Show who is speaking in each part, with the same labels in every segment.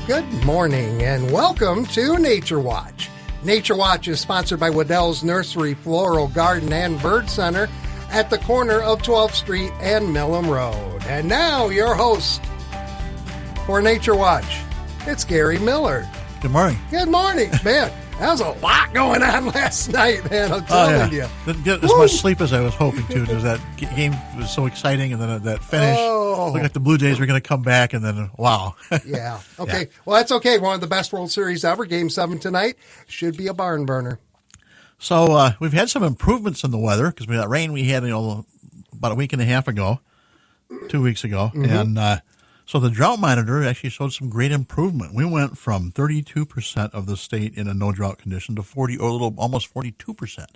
Speaker 1: Good morning and welcome to Nature Watch. Nature Watch is sponsored by Waddell's Nursery, Floral Garden, and Bird Center at the corner of 12th Street and Millam Road. And now your host for Nature Watch, it's Gary Miller.
Speaker 2: Good morning.
Speaker 1: Good morning, man. That was a lot going on last night, man. I'm telling you.
Speaker 2: Didn't get as much sleep as I was hoping to because that game was so exciting, and then that finish. Looked like the Blue Jays were going to come back, and then, wow.
Speaker 1: Yeah. Okay. Yeah. Well, that's okay. One of the best World Series ever. Game 7 tonight. Should be a barn burner.
Speaker 2: So we've had some improvements in the weather because that rain we had about a week and a half ago, 2 weeks ago. Mm-hmm. And so the drought monitor actually showed some great improvement. We went from 32% of the state in a no drought condition to almost 42%.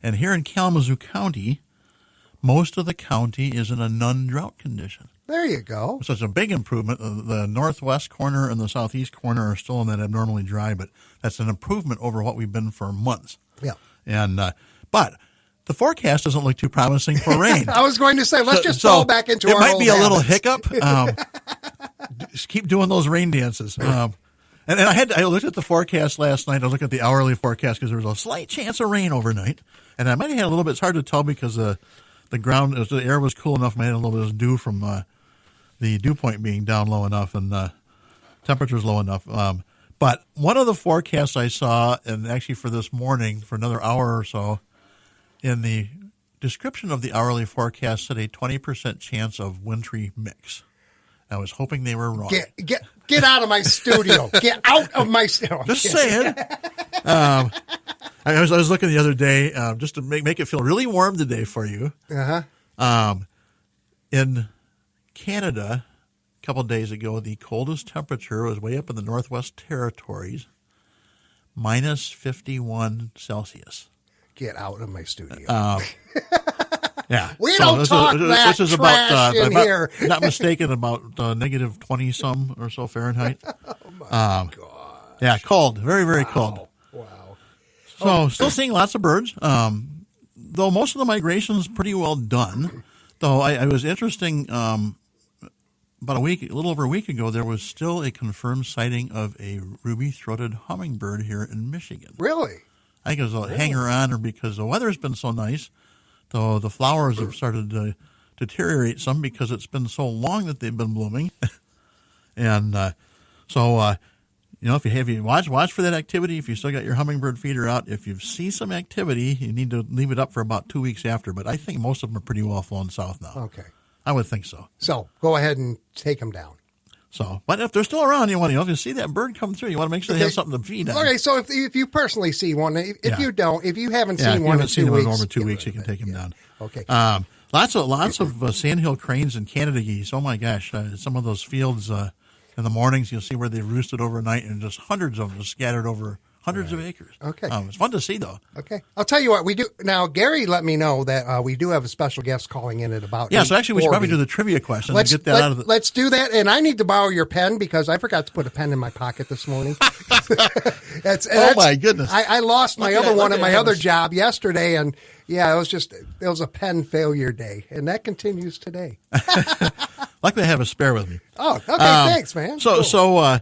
Speaker 2: And here in Kalamazoo County, most of the county is in a non-drought condition.
Speaker 1: There you go.
Speaker 2: So it's a big improvement. The northwest corner and the southeast corner are still in that abnormally dry, but that's an improvement over what we've been for months.
Speaker 1: Yeah.
Speaker 2: And but the forecast doesn't look too promising for rain.
Speaker 1: I was going to say, let's just fall back into our old
Speaker 2: habits. It might be a little
Speaker 1: hiccup.
Speaker 2: Just keep doing those rain dances. And I looked at the forecast last night. I looked at the hourly forecast because there was a slight chance of rain overnight. And I might have had a little bit, it's hard to tell because the air was cool enough. I had a little bit of dew from the dew point being down low enough and temperatures low enough. But one of the forecasts I saw, and actually for this morning, for another hour or so, in the description of the hourly forecast said a 20% chance of wintry mix. I was hoping they were wrong.
Speaker 1: Get out of my studio. Get out of my studio.
Speaker 2: Just saying. I was looking the other day just to make it feel really warm today for you.
Speaker 1: Uh-huh.
Speaker 2: In Canada, a couple of days ago, the coldest temperature was way up in the Northwest Territories, minus 51 Celsius.
Speaker 1: Get out of my studio.
Speaker 2: Yeah.
Speaker 1: We don't talk that
Speaker 2: this is
Speaker 1: trash in here.
Speaker 2: Not mistaken, about negative 20-some or so Fahrenheit.
Speaker 1: Oh, my God.
Speaker 2: Yeah, cold. Very, very cold.
Speaker 1: Wow.
Speaker 2: So still seeing lots of birds, though most of the migration is pretty well done. Though I was interesting, about a little over a week ago, there was still a confirmed sighting of a ruby-throated hummingbird here in Michigan.
Speaker 1: Really?
Speaker 2: I think it was a hanger-on, or because the weather's been so nice, though the flowers have started to deteriorate some because it's been so long that they've been blooming. And if you watch for that activity. If you still got your hummingbird feeder out, if you see some activity, you need to leave it up for about 2 weeks after. But I think most of them are pretty well flown south now.
Speaker 1: Okay.
Speaker 2: I would think so.
Speaker 1: So go ahead and take them down.
Speaker 2: So, but if they're still around, if you see that bird come through, you want to make sure they have something to feed on.
Speaker 1: Okay, so if you personally see one, if you haven't seen one in 2 weeks,
Speaker 2: over 2 weeks, you can take them down.
Speaker 1: Okay.
Speaker 2: Lots of sandhill cranes and Canada geese. Oh my gosh, some of those fields in the mornings you'll see where they've roosted overnight, and just hundreds of them scattered over hundreds of acres.
Speaker 1: Okay.
Speaker 2: It's fun to see, though.
Speaker 1: Okay. I'll tell you what, we do. Now, Gary let me know that we do have a special guest calling in at about 8:40.
Speaker 2: So actually we should probably do the trivia question and get that out of the...
Speaker 1: Let's do that, and I need to borrow your pen because I forgot to put a pen in my pocket this morning.
Speaker 2: My goodness.
Speaker 1: I lost my other one at my other job yesterday, and it was a pen failure day, and that continues today.
Speaker 2: Luckily I have a spare with me.
Speaker 1: Oh, okay, thanks, man.
Speaker 2: So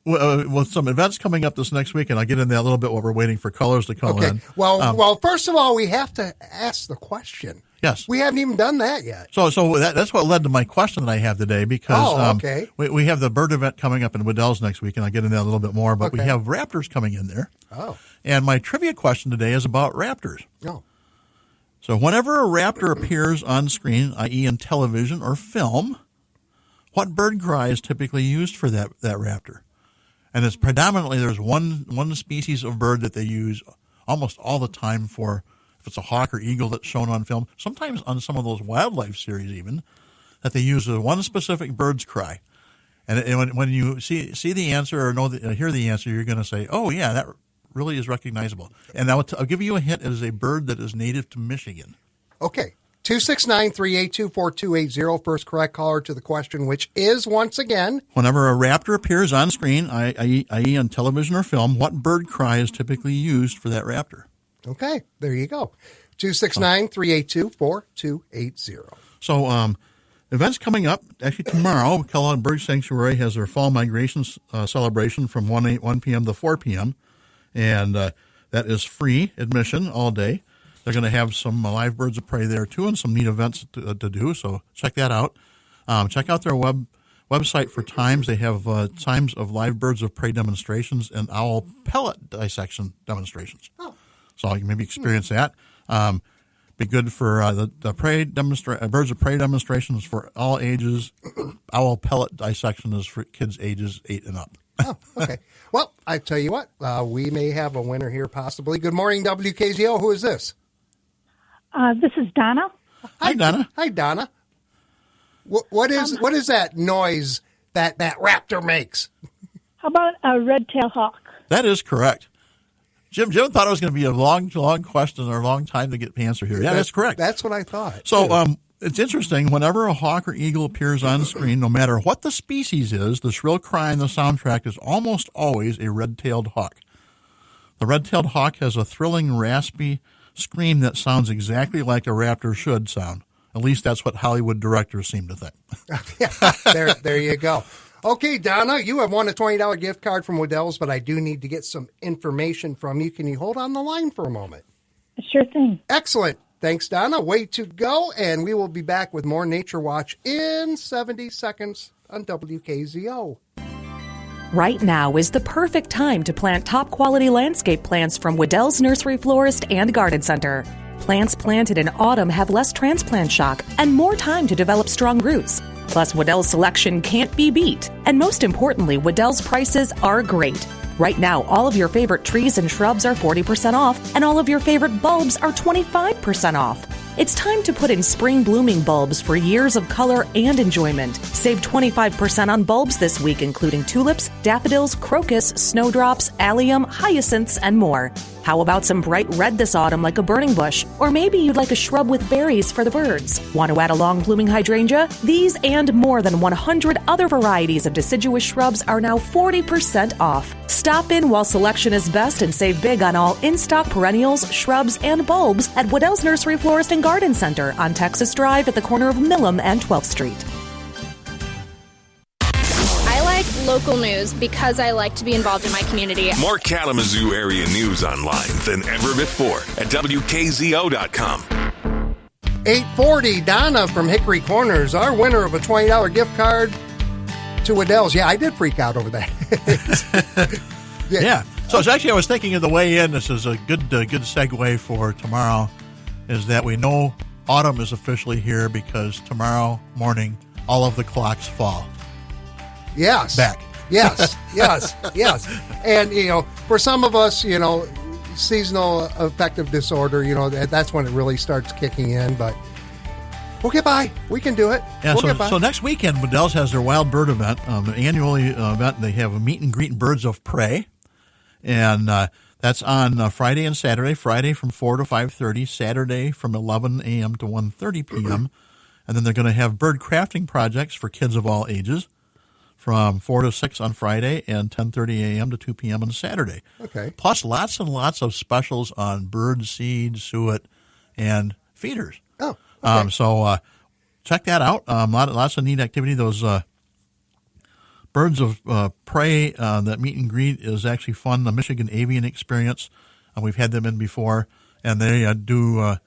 Speaker 2: with some events coming up this next week, and I'll get into that a little bit while we're waiting for callers to call in.
Speaker 1: Well, first of all, we have to ask the question.
Speaker 2: Yes.
Speaker 1: We haven't even done that yet.
Speaker 2: So that's what led to my question that I have today, because we have the bird event coming up in Waddell's next week, and I'll get into that a little bit more, but we have raptors coming in there.
Speaker 1: Oh.
Speaker 2: And my trivia question today is about raptors.
Speaker 1: Oh.
Speaker 2: So whenever a raptor appears on screen, i.e. in television or film, what bird cry is typically used for that raptor? And it's predominantly, there's one species of bird that they use almost all the time for, if it's a hawk or eagle that's shown on film, sometimes on some of those wildlife series even, that they use one specific bird's cry. And when you see the answer or hear the answer, you're going to say, oh, yeah, that really is recognizable. And I'll give you a hint. It is a bird that is native to Michigan.
Speaker 1: Okay. 269-382-4280. First correct caller to the question, which is, once again,
Speaker 2: whenever a raptor appears on screen, i.e. on television or film, what bird cry is typically used for that raptor?
Speaker 1: Okay, there you go. 269-382-4280.
Speaker 2: So events coming up. Actually, tomorrow, Kellogg Bird Sanctuary has their fall migration celebration from 1 p.m. to 4 p.m., and that is free admission all day. They're going to have some live birds of prey there, too, and some neat events to do, so check that out. Check out their website for times. They have times of live birds of prey demonstrations and owl pellet dissection demonstrations. Oh. So you can maybe experience that. Be good for the prey birds of prey demonstrations for all ages. Owl pellet dissection is for kids ages 8 and up.
Speaker 1: Oh, okay. Well, I tell you what, we may have a winner here possibly. Good morning, WKZO. Who is this?
Speaker 3: This is Donna.
Speaker 2: Hi, Donna.
Speaker 1: Hi, Donna. What is that noise that raptor makes?
Speaker 3: How about a red-tailed hawk?
Speaker 2: That is correct. Jim thought it was going to be a long question or a long time to get the answer here. Yeah, that's correct.
Speaker 1: That's what I thought.
Speaker 2: So it's interesting. Whenever a hawk or eagle appears on screen, no matter what the species is, the shrill cry in the soundtrack is almost always a red-tailed hawk. The red-tailed hawk has a thrilling, raspy scream that sounds exactly like a raptor should sound. At least that's what Hollywood directors seem to think.
Speaker 1: Yeah, there you go. Okay, Donna, you have won a $20 gift card from Waddell's, but I do need to get some information from you. Can you hold on the line for a moment?
Speaker 3: Sure thing.
Speaker 1: Excellent. Thanks, Donna. Way to go. And we will be back with more Nature Watch in 70 seconds on WKZO.
Speaker 4: Right now is the perfect time to plant top-quality landscape plants from Waddell's Nursery Florist and Garden Center. Plants planted in autumn have less transplant shock and more time to develop strong roots. Plus, Waddell's selection can't be beat. And most importantly, Waddell's prices are great. Right now, all of your favorite trees and shrubs are 40% off, and all of your favorite bulbs are 25% off. It's time to put in spring blooming bulbs for years of color and enjoyment. Save 25% on bulbs this week, including tulips, daffodils, crocus, snowdrops, allium, hyacinths, and more. How about some bright red this autumn like a burning bush? Or maybe you'd like a shrub with berries for the birds. Want to add a long blooming hydrangea? These and more than 100 other varieties of deciduous shrubs are now 40% off. Stop in while selection is best and save big on all in-stock perennials, shrubs, and bulbs at Waddell's Nursery Florist and Garden Center on Texas Drive at the corner of Millam and 12th Street.
Speaker 5: I like local news because I like to be involved in my community.
Speaker 6: More Kalamazoo area news online than ever before at WKZO.com.
Speaker 1: 840, Donna from Hickory Corners, our winner of a $20 gift card to Waddell's. Yeah, I did freak out over that.
Speaker 2: Yeah. So it's actually, I was thinking of the way in. This is a good segue for tomorrow, is that we know autumn is officially here because tomorrow morning all of the clocks fall.
Speaker 1: Yes.
Speaker 2: Back.
Speaker 1: Yes. And, for some of us, seasonal affective disorder, that's when it really starts kicking in. But we'll get by. We can do it.
Speaker 2: Yeah,
Speaker 1: we'll get by.
Speaker 2: So next weekend, Waddell's has their wild bird event, an annual event. They have a meet and greet birds of prey. And that's on Friday and Saturday. Friday from 4 to 5:30. Saturday from 11 a.m. to 1:30 p.m. And then they're going to have bird crafting projects for kids of all ages from 4 to 6 on Friday and 10:30 a.m. to 2 p.m. on Saturday.
Speaker 1: Okay.
Speaker 2: Plus lots and lots of specials on bird seed, suet, and feeders.
Speaker 1: Oh, okay.
Speaker 2: So check that out. Lots of neat activity. Those birds of prey, that meet and greet is actually fun. The Michigan Avian Experience, we've had them in before, and they do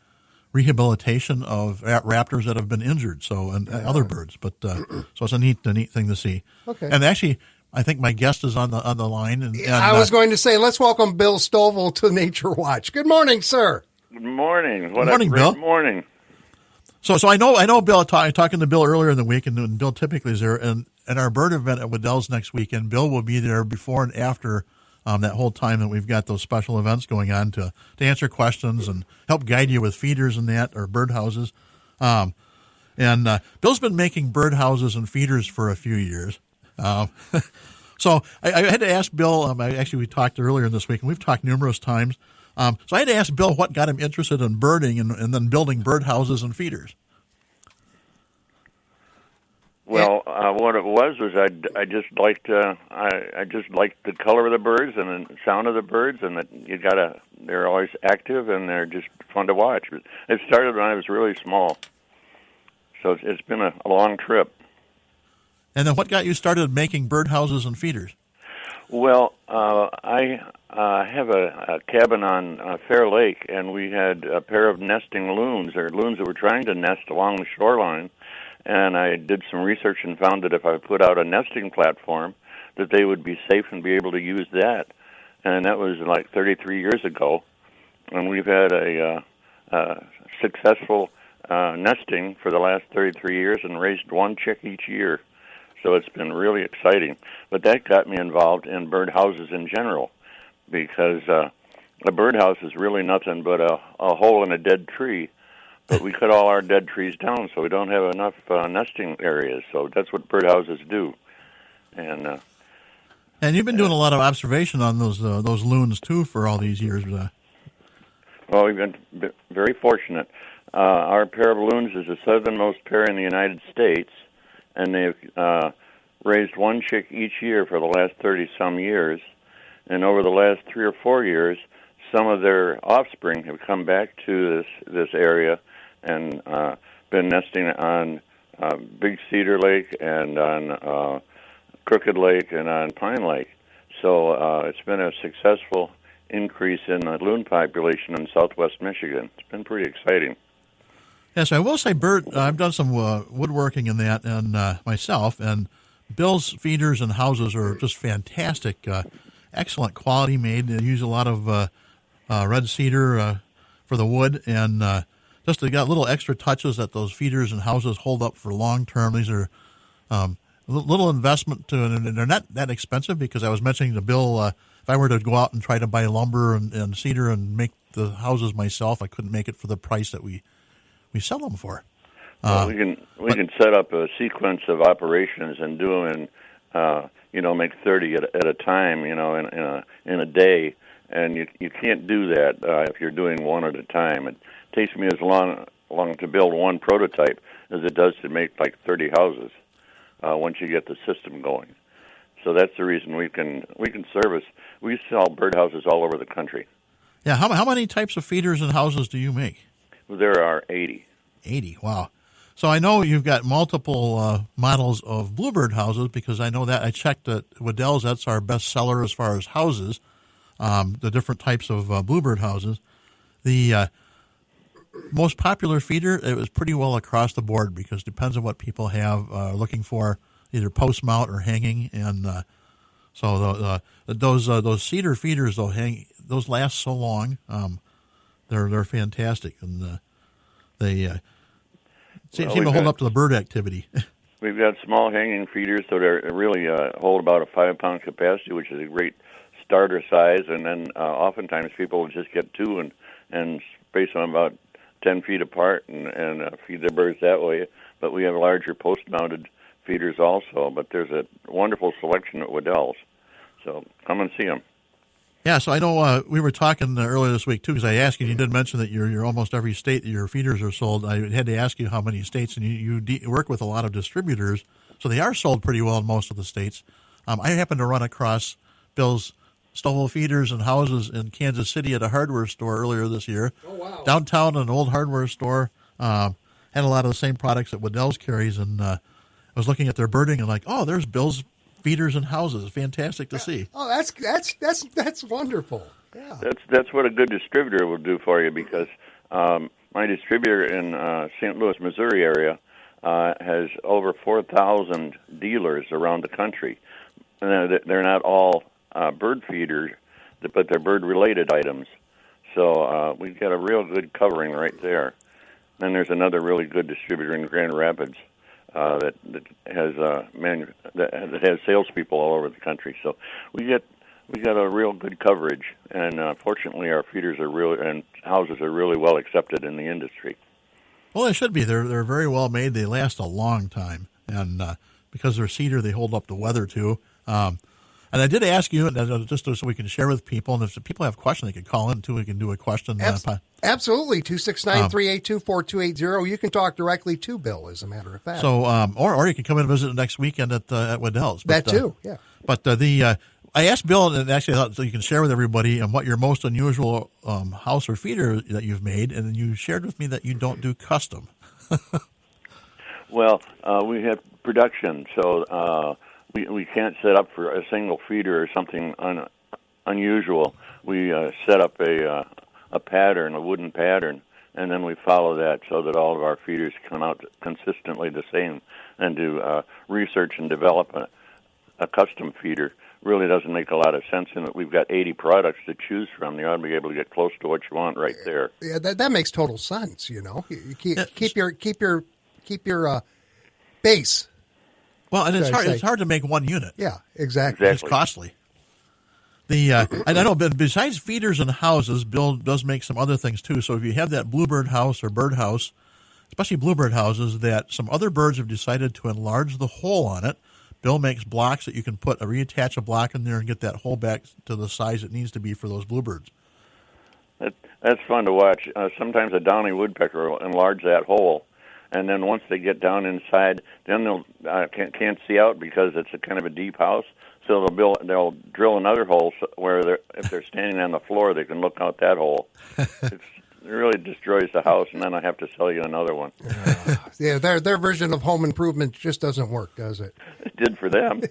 Speaker 2: rehabilitation of raptors that have been injured, and other birds. But so it's a neat thing to see.
Speaker 1: Okay.
Speaker 2: And actually, I think my guest is on the line. And
Speaker 1: I was going to say, let's welcome Bill Stovall to Nature Watch. Good morning, sir.
Speaker 7: Good morning.
Speaker 2: Good morning, Bill.
Speaker 7: Morning.
Speaker 2: So I know Bill. Talking to Bill earlier in the week, and Bill typically is there. And at our bird event at Waddell's next weekend, Bill will be there before and after that whole time that we've got those special events going on to answer questions and help guide you with feeders and that, or birdhouses. And Bill's been making birdhouses and feeders for a few years. So I had to ask Bill. We talked earlier this week, and we've talked numerous times. So I had to ask Bill what got him interested in birding and then building birdhouses and feeders.
Speaker 7: Well, what it was I just liked the color of the birds and the sound of the birds, and that they're always active and they're just fun to watch. It started when I was really small, So it's been a long trip.
Speaker 2: And then what got you started making birdhouses and feeders?
Speaker 7: Well, I have a cabin on Fair Lake, and we had a pair of nesting loons, or loons that were trying to nest along the shoreline. And I did some research and found that if I put out a nesting platform, that they would be safe and be able to use that. And that was like 33 years ago. And we've had a successful nesting for the last 33 years and raised one chick each year. So it's been really exciting. But that got me involved in birdhouses in general, because a birdhouse is really nothing but a hole in a dead tree. But we cut all our dead trees down, so we don't have enough nesting areas. So that's what birdhouses do. And
Speaker 2: you've been doing a lot of observation on those loons too for all these years.
Speaker 7: Well, we've been very fortunate. Our pair of loons is the southernmost pair in the United States, and they've raised one chick each year for the last 30-some years. And over the last 3 or 4 years, some of their offspring have come back to this area and been nesting on Big Cedar Lake and on Crooked Lake and on Pine Lake. So it's been a successful increase in the loon population in southwest Michigan. It's been pretty exciting.
Speaker 2: Yes, I will say, Bert, I've done some woodworking in that and myself, and Bill's feeders and houses are just fantastic, excellent quality made. They use a lot of red cedar for the wood, and just they got little extra touches that those feeders and houses hold up for long term. These are little investment to, and they're not that expensive, because I was mentioning to Bill, if I were to go out and try to buy lumber and cedar and make the houses myself, I couldn't make it for the price that we sell them for.
Speaker 7: Well, we can set up a sequence of operations and do them in, make 30 at a time, in a day, and you can't do that if you're doing one at a time. It takes me as long to build one prototype as it does to make like 30 houses once you get the system going. So that's the reason we can service. We sell birdhouses all over the country.
Speaker 2: Yeah, how many types of feeders and houses do you make?
Speaker 7: There are 80.
Speaker 2: 80, wow. So I know you've got multiple models of bluebird houses, because I know that I checked at Waddell's. That's our best seller as far as houses, the different types of bluebird houses. The most popular feeder, it was pretty well across the board, because it depends on what people have looking for, either post mount or hanging. And so those cedar feeders, those last so long. They're fantastic, and they seem to hold up to the bird activity.
Speaker 7: We've got small hanging feeders that are really hold about a 5-pound capacity, which is a great starter size. And then oftentimes people will just get two and space them about 10 feet apart and feed their birds that way. But we have larger post-mounted feeders also. But there's a wonderful selection at Waddell's, so come and see them.
Speaker 2: Yeah, so I know we were talking earlier this week, too, because I asked you, and you did mention that you're almost every state that your feeders are sold. I had to ask you how many states, and you work with a lot of distributors, so they are sold pretty well in most of the states. I happened to run across Bill's Stovall feeders and houses in Kansas City at a hardware store earlier this year.
Speaker 1: Oh, wow.
Speaker 2: Downtown, an old hardware store, had a lot of the same products that Waddell's carries, and I was looking at their birding and like, oh, there's Bill's feeders and houses. Fantastic to see.
Speaker 1: Oh, that's wonderful. Yeah.
Speaker 7: That's what a good distributor will do for you, because my distributor in St. Louis, Missouri area has over 4,000 dealers around the country. And they're not all bird feeders, but they're bird-related items. So we've got a real good covering right there. Then there's another really good distributor in Grand Rapids that has salespeople all over the country. So we got a real good coverage, and fortunately, our feeders and houses are really well accepted in the industry.
Speaker 2: Well, they should be. They're very well made. They last a long time, and because they're cedar, they hold up the weather too. And I did ask you, just so we can share with people, and if people have questions, they can call in too. We can do a question.
Speaker 1: Absolutely, 269-382-4280. You can talk directly to Bill, as a matter of fact.
Speaker 2: So, or you can come in and visit next weekend at Waddell's.
Speaker 1: That too, yeah.
Speaker 2: But I asked Bill, and actually, I thought so you can share with everybody what your most unusual house or feeder that you've made, and then you shared with me that you don't do custom.
Speaker 7: Well, we have production, so we can't set up for a single feeder or something unusual. We set up a pattern, a wooden pattern, and then we follow that so that all of our feeders come out consistently the same. And to research and develop a custom feeder really doesn't make a lot of sense in that we've got 80 products to choose from. You ought to be able to get close to what you want right there.
Speaker 1: Yeah, that makes total sense. You know, you keep your base.
Speaker 2: Well, and it's hard to make one unit.
Speaker 1: Yeah, exactly.
Speaker 2: It's costly. I know, but besides feeders and houses, Bill does make some other things too. So if you have that bluebird house or birdhouse, especially bluebird houses, that some other birds have decided to enlarge the hole on it, Bill makes blocks that you can reattach a block in there and get that hole back to the size it needs to be for those bluebirds.
Speaker 7: That's fun to watch. Sometimes a downy woodpecker will enlarge that hole, and then once they get down inside, then they'll can't see out because it's a kind of a deep house. So they'll drill another hole where if they're standing on the floor, they can look out that hole. It really destroys the house, and then I have to sell you another one.
Speaker 1: Yeah, their version of home improvement just doesn't work, does it?
Speaker 7: It did for them.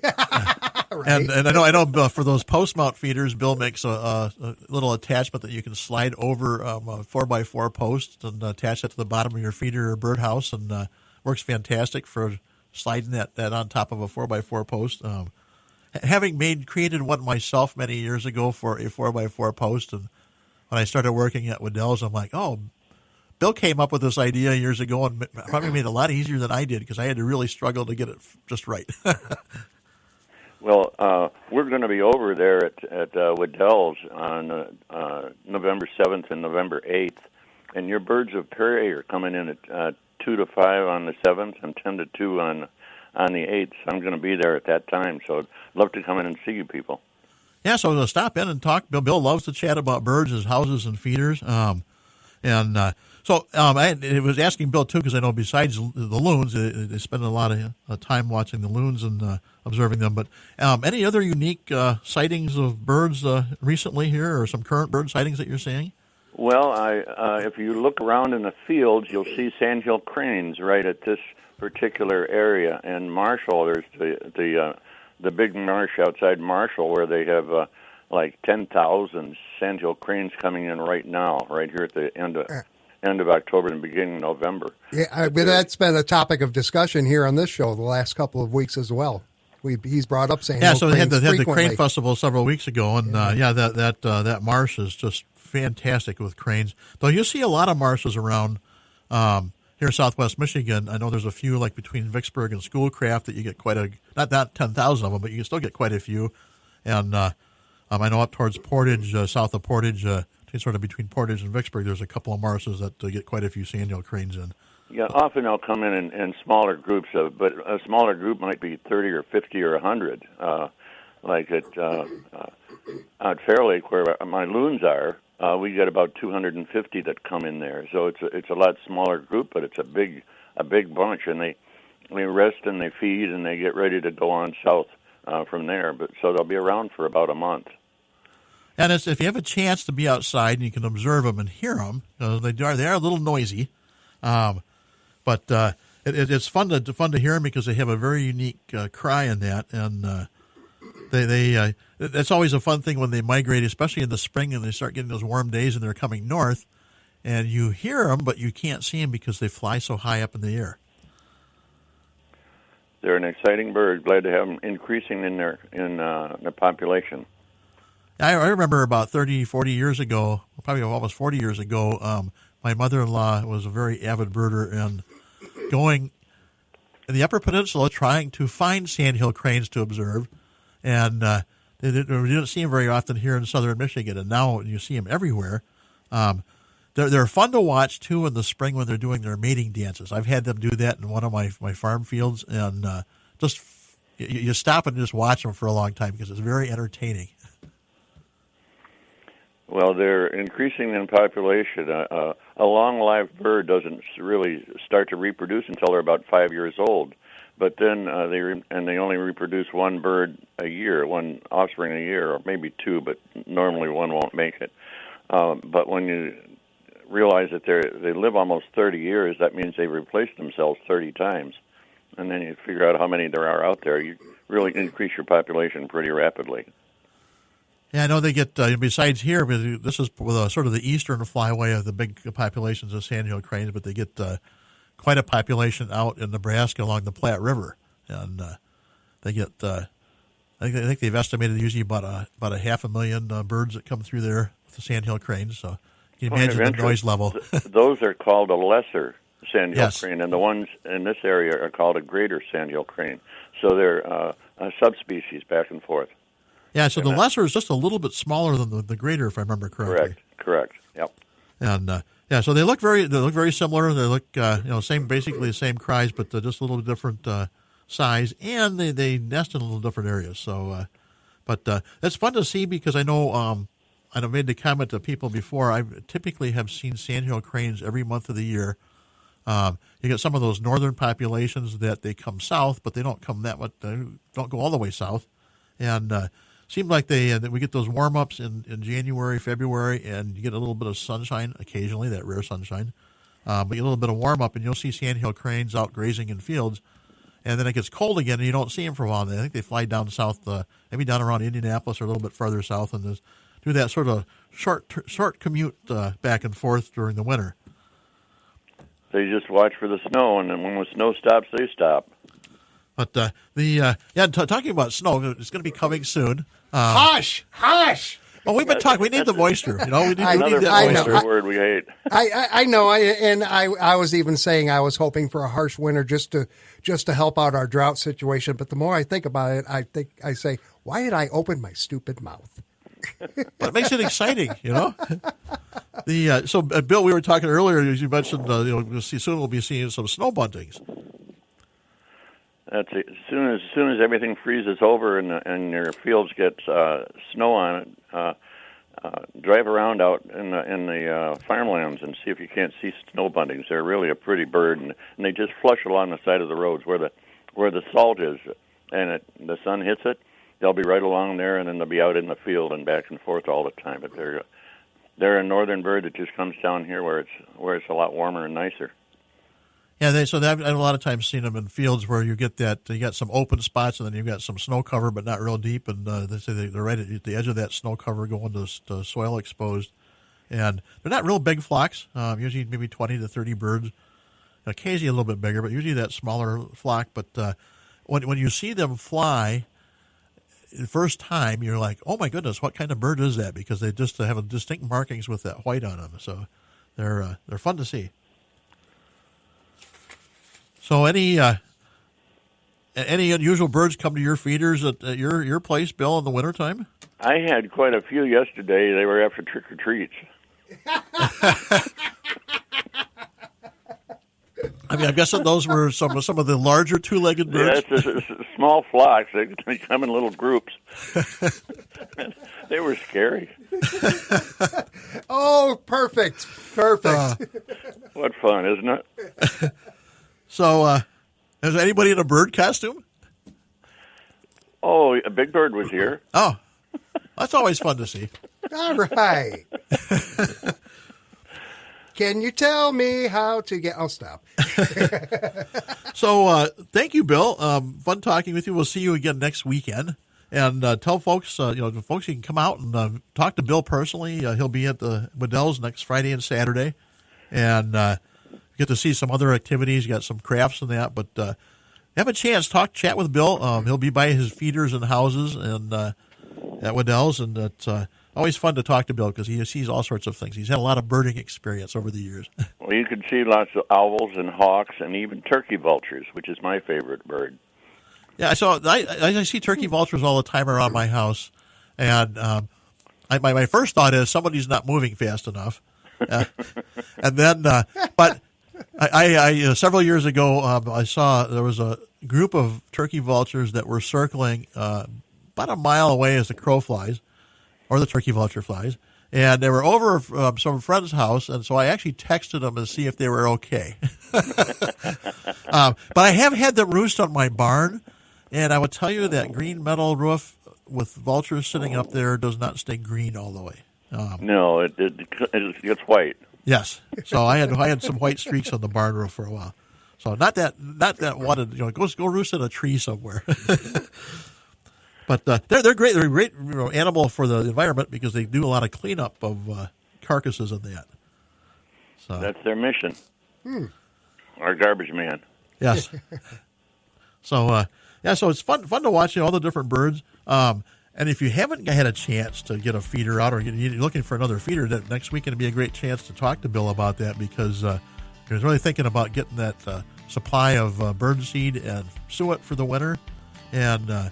Speaker 1: Right.
Speaker 2: And I know for those post mount feeders, Bill makes a little attachment that you can slide over a 4x4 post and attach that to the bottom of your feeder or birdhouse, and works fantastic for sliding that on top of a 4x4 post. Having created one myself many years ago for a 4x4 post, and when I started working at Waddell's, I'm like, oh, Bill came up with this idea years ago and probably made it a lot easier than I did because I had to really struggle to get it just right.
Speaker 7: Well, we're going to be over there at Waddell's on November 7th and November 8th, and your birds of prey are coming in at 2 to 5 on the 7th and 10 to 2 on the 8th. So I'm going to be there at that time, so I'd love to come in and see you people. Yeah,
Speaker 2: so stop in and talk. Bill loves to chat about birds, his houses, and feeders. I was asking Bill, too, because I know besides the loons, they spend a lot of time watching the loons and observing them. But any other unique sightings of birds recently here, or some current bird sightings that you're seeing?
Speaker 7: Well, if you look around in the fields, you'll see sandhill cranes right at this particular area. And Marshall, there's the big marsh outside Marshall where they have like 10,000 sandhill cranes coming in right now, right here at the end of October and beginning of November.
Speaker 1: Yeah, that's been a topic of discussion here on this show the last couple of weeks as well. He's brought up sandhill cranes.
Speaker 2: Yeah, so they had the
Speaker 1: frequently.
Speaker 2: crane festival several weeks ago, and that marsh is just fantastic with cranes. Though you see a lot of marshes around here in Southwest Michigan. I know there's a few like between Vicksburg and Schoolcraft that you get quite not 10,000 of them, but you can still get quite a few. And I know up towards Portage, south of Portage, sort of between Portage and Vicksburg, there's a couple of marshes that get quite a few sandhill cranes in.
Speaker 7: Yeah, often they'll come in smaller groups, but a smaller group might be 30 or 50 or 100. Like at Fair Lake, where my loons are, we get about 250 that come in there. So it's a lot smaller group, but it's a big bunch, and they rest and they feed and they get ready to go on south from there. But so they'll be around for about a month.
Speaker 2: And if you have a chance to be outside and you can observe them and hear them, they are a little noisy, but it's fun to hear them because they have a very unique cry in that, and it's always a fun thing when they migrate, especially in the spring and they start getting those warm days and they're coming north, and you hear them but you can't see them because they fly so high up in the air.
Speaker 7: They're an exciting bird. Glad to have them increasing in their population.
Speaker 2: I remember about 30, 40 years ago, probably almost 40 years ago, my mother-in-law was a very avid birder and going in the Upper Peninsula trying to find sandhill cranes to observe, and they didn't see them very often here in southern Michigan, and now you see them everywhere. They're fun to watch, too, in the spring when they're doing their mating dances. I've had them do that in one of my farm fields, and just you stop and just watch them for a long time because it's very entertaining.
Speaker 7: Well, they're increasing in population. A long-lived bird doesn't really start to reproduce until they're about 5 years old. But then they only reproduce one bird a year, one offspring a year, or maybe two, but normally one won't make it. But when you realize that they live almost 30 years, that means they've replaced themselves 30 times. and then you figure out how many there are out there, you really increase your population pretty rapidly.
Speaker 2: Yeah, I know they get, besides here, this is sort of the eastern flyway of the big populations of sandhill cranes, but they get quite a population out in Nebraska along the Platte River. And they get, I think they've estimated usually about a 500,000 birds that come through there with the sandhill cranes. So you can imagine the noise level.
Speaker 7: Those are called a lesser sandhill
Speaker 2: Yes.
Speaker 7: crane, and the ones in this area are called a greater sandhill crane. So they're a subspecies back and forth.
Speaker 2: Yeah, so the lesser is just a little bit smaller than the greater, if I remember correctly.
Speaker 7: Correct. Yep.
Speaker 2: And so they look very similar. They look basically the same cries, but just a little bit different size, and they nest in a little different areas. So, but it's fun to see because I know I've made the comment to people before. I typically have seen sandhill cranes every month of the year. You get some of those northern populations that they come south, but they don't come that much. They don't go all the way south, and seemed like we get those warm ups in January, February, and you get a little bit of sunshine occasionally, that rare sunshine. But you get a little bit of warm up, and you'll see sandhill cranes out grazing in fields. And then it gets cold again, and you don't see them for a while. I think they fly down south, maybe down around Indianapolis or a little bit farther south, and do that sort of short commute back and forth during the winter.
Speaker 7: So you just watch for the snow, and then when the snow stops, they stop.
Speaker 2: But talking about snow, it's going to be coming soon.
Speaker 1: Hush!
Speaker 2: Well, we've been talking. We need the moisture. We need
Speaker 7: Another
Speaker 2: that moisture.
Speaker 7: word we hate.
Speaker 1: I know, and I was even saying I was hoping for a harsh winter just to help out our drought situation. But the more I think about it, I say, why did I open my stupid mouth?
Speaker 2: But it makes it exciting, So, Bill, we were talking earlier. You mentioned, soon we'll be seeing some snow buntings.
Speaker 7: That's it. As soon as everything freezes over and your fields get snow on it, drive around out in the farmlands and see if you can't see snow buntings. They're really a pretty bird, and they just flush along the side of the roads where the salt is, and the sun hits it. They'll be right along there, and then they'll be out in the field and back and forth all the time. But they're a northern bird that just comes down here where it's a lot warmer and nicer.
Speaker 2: Yeah, I've a lot of times seen them in fields where you get that you got some open spots and then you've got some snow cover, but not real deep, and they say they're right at the edge of that snow cover, going to soil exposed, and they're not real big flocks. Usually maybe 20 to 30 birds, occasionally a little bit bigger, but usually that smaller flock. But when you see them fly the first time, you're like, oh my goodness, what kind of bird is that? Because they just have distinct markings with that white on them, so they're fun to see. So any unusual birds come to your feeders at your place, Bill, in the wintertime?
Speaker 7: I had quite a few yesterday. They were after trick-or-treats.
Speaker 2: I mean, I'm guessing those were some of the larger two-legged birds.
Speaker 7: Yeah, it's small flocks. They come in little groups. They were scary.
Speaker 1: Oh, perfect.
Speaker 7: What fun, isn't it?
Speaker 2: So, is anybody in a bird costume?
Speaker 7: Oh, a big bird was here.
Speaker 2: Oh, that's always fun to see.
Speaker 1: All right. Can you tell me how to get... I'll stop.
Speaker 2: So, thank you, Bill. Fun talking with you. We'll see you again next weekend. And tell folks, folks, you can come out and talk to Bill personally. He'll be at the Waddell's next Friday and Saturday. And get to see some other activities. You got some crafts and that. But have a chance, chat with Bill. He'll be by his feeders and houses and at Waddell's. And it's always fun to talk to Bill because he sees all sorts of things. He's had a lot of birding experience over the years.
Speaker 7: Well, you can see lots of owls and hawks and even turkey vultures, which is my favorite bird.
Speaker 2: Yeah, so I see turkey vultures all the time around my house, and my first thought is somebody's not moving fast enough, and then but I several years ago I saw there was a group of turkey vultures that were circling about a mile away as the crow flies, or the turkey vulture flies, and they were over some friend's house, and so I actually texted them to see if they were okay. But I have had them roost on my barn. And I would tell you that green metal roof with vultures sitting up there does not stay green all the way.
Speaker 7: No, it gets white.
Speaker 2: Yes. So I had some white streaks on the barn roof for a while. So not that wanted, go roost in a tree somewhere. But they're great. They're a great animal for the environment because they do a lot of cleanup of carcasses and that. So
Speaker 7: That's their mission. Our garbage man.
Speaker 2: yes. So so it's fun to watch all the different birds. And if you haven't had a chance to get a feeder out, or you're looking for another feeder, that next weekend would be a great chance to talk to Bill about that, because he was really thinking about getting that supply of bird seed and suet for the winter, and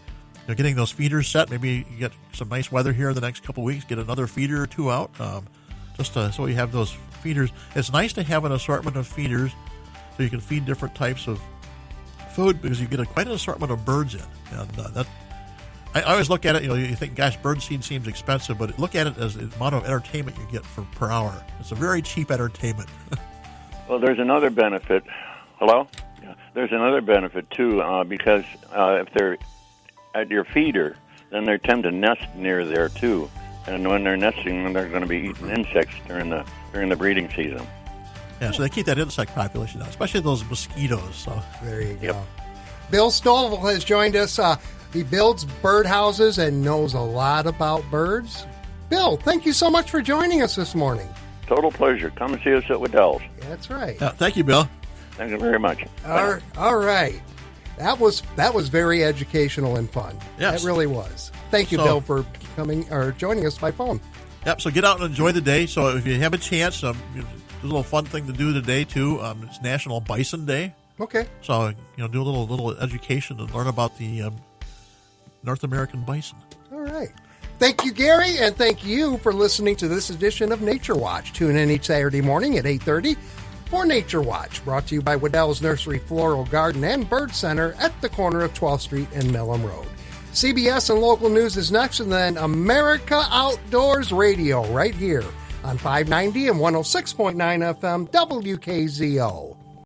Speaker 2: getting those feeders set. Maybe you get some nice weather here in the next couple of weeks, get another feeder or two out, just so you have those feeders. It's nice to have an assortment of feeders so you can feed different types of food, because you get quite an assortment of birds in, and that. I always look at it, you think, gosh, bird seed seems expensive, but look at it as the amount of entertainment you get per hour. It's a very cheap entertainment.
Speaker 7: Well, there's another benefit. Hello? Yeah. There's another benefit, too, because if they're at your feeder, then they tend to nest near there, too. And when they're nesting, they're going to be eating insects during the breeding season.
Speaker 2: Yeah, so they keep that insect population down, especially those mosquitoes. So
Speaker 1: there you go. Bill Stovall has joined us. He builds birdhouses and knows a lot about birds. Bill, thank you so much for joining us this morning.
Speaker 7: Total pleasure. Come and see us at Waddell's.
Speaker 1: That's right.
Speaker 2: Thank you, Bill.
Speaker 7: Thank you very much.
Speaker 1: All right. That was very educational and fun.
Speaker 2: Yes.
Speaker 1: That really was. Thank you, Bill, for coming or joining us by phone.
Speaker 2: Yep. So get out and enjoy the day. So if you have a chance, there's a little fun thing to do today too. It's National Bison Day.
Speaker 1: Okay.
Speaker 2: So do a little education and learn about the North American bison.
Speaker 1: All right. Thank you, Gary, and thank you for listening to this edition of Nature Watch. Tune in each Saturday morning at 8:30 for Nature Watch, brought to you by Waddell's Nursery, Floral Garden, and Bird Center at the corner of 12th Street and Millam Road. CBS and local news is next, and then America Outdoors Radio right here on 590 and 106.9 FM WKZO.